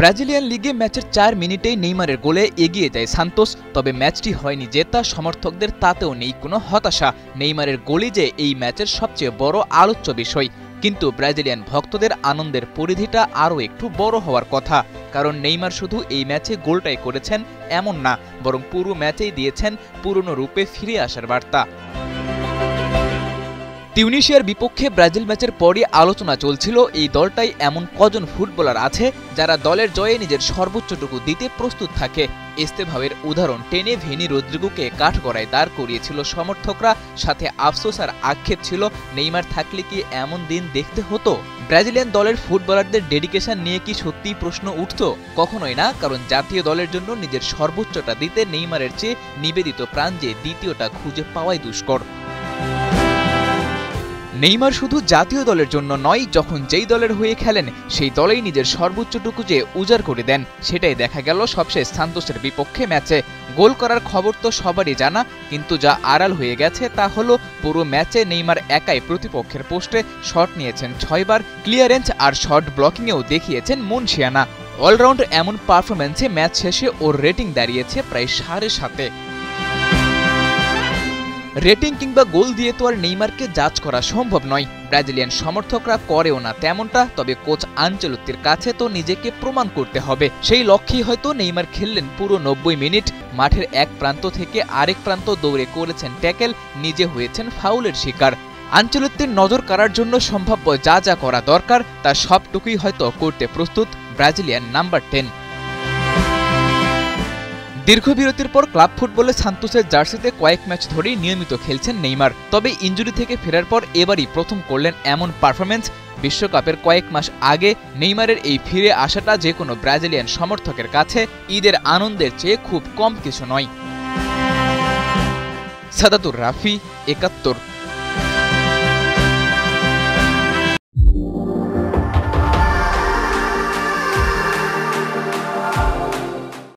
Brazilian লিগে ম্যাচের ৪ মিনিটেই নেইমারের গোলে এগিয়ে যায় সান্তোস। তবে ম্যাচটি হয়নি জেতা, সমর্থকদের তাতেও নেই কোনো হতাশা। নেইমারের গোলই যে এই ম্যাচের সবচেয়ে বড় আলোচ্য বিষয়। কিন্তু ব্রাজিলিয়ান ভক্তদের আনন্দের পরিধিটা আরও একটু বড় হওয়ার কথা, কারণ নেইমার শুধু এই ম্যাচে গোলটাই করেছেন এমন না, বরং পুরো ম্যাচেই দিয়েছেন পুরনো রূপে ফিরে আসার বার্তা। তিউনিশিয়ার বিপক্ষে ব্রাজিল ম্যাচের পরই আলোচনা চলছিল এই দলটাই এমন কজন ফুটবলার আছে যারা দলের জয়ে নিজের সর্বোচ্চটুকু দিতে প্রস্তুত থাকে। এস্তেভাওয়ের উদাহরণ টেনে ভেনি রদ্রিগোকে কাঠগড়ায় দাঁড় করিয়েছিল সমর্থকরা, সাথে আফসোস আর আক্ষেপ ছিল নেইমার থাকলে কি এমন দিন দেখতে হতো। ব্রাজিলিয়ান দলের ফুটবলারদের ডেডিকেশন নিয়ে কি সত্যিই প্রশ্ন উঠত? কখনোই না, কারণ জাতীয় দলের জন্য নিজের সর্বোচ্চটা দিতে নেইমারের চেয়ে নিবেদিত প্রাণ যে দ্বিতীয়টা খুঁজে পাওয়াই দুষ্কর। নেইমার শুধু জাতীয় দলের জন্য নয়, যখন যেই দলের হয়ে খেলেন সেই দলেই নিজের সর্বোচ্চটুকু যে উজাড় করে দেন, সেটাই দেখা গেল সবশেষ সান্তোসের বিপক্ষে ম্যাচে। গোল করার খবর তো সবারই জানা, কিন্তু যা আড়াল হয়ে গেছে তা হলো পুরো ম্যাচে নেইমার একাই প্রতিপক্ষের পোস্টে শট নিয়েছেন ৬ বার, ক্লিয়ারেন্স আর শট ব্লকিংয়েও দেখিয়েছেন মুনশিয়ানা। অলরাউন্ড এমন পারফরম্যান্সে ম্যাচ শেষে ওর রেটিং দাঁড়িয়েছে প্রায় ৭.৫। রেটিং কিংবা গোল দিয়ে তো আর নেইমারকে জাজ করা সম্ভব নয়, ব্রাজিলিয়ান সমর্থকরা করেও না তেমনটা। তবে কোচ আনচেলত্তির কাছে তো নিজেকে প্রমাণ করতে হবে, সেই লক্ষ্যেই হয়তো নেইমার খেললেন পুরো ৯০ মিনিট। মাঠের এক প্রান্ত থেকে আরেক প্রান্ত দৌড়ে করেছেন ট্যাকেল, নিজে হয়েছেন ফাউলের শিকার। আনচেলত্তির নজর কাড়ার জন্য সম্ভাব্য যা যা করা দরকার তা সবটুকুই হয়তো করতে প্রস্তুত ব্রাজিলিয়ান নাম্বার ১০। দীর্ঘ বিরতির পর ক্লাব ফুটবলে সান্তোসের জার্সিতে কয়েক ম্যাচ ধরেই নিয়মিত খেলছেন নেইমার। তবে ইনজুরি থেকে ফেরার পর এবারই প্রথম করলেন এমন পারফরম্যান্স। বিশ্বকাপের কয়েক মাস আগে নেইমারের এই ফিরে আসাটা যে কোনো ব্রাজিলিয়ান সমর্থকের কাছে ঈদের আনন্দের চেয়ে খুব কম কিছু নয়। সাদাতুর রাফি, ৭১।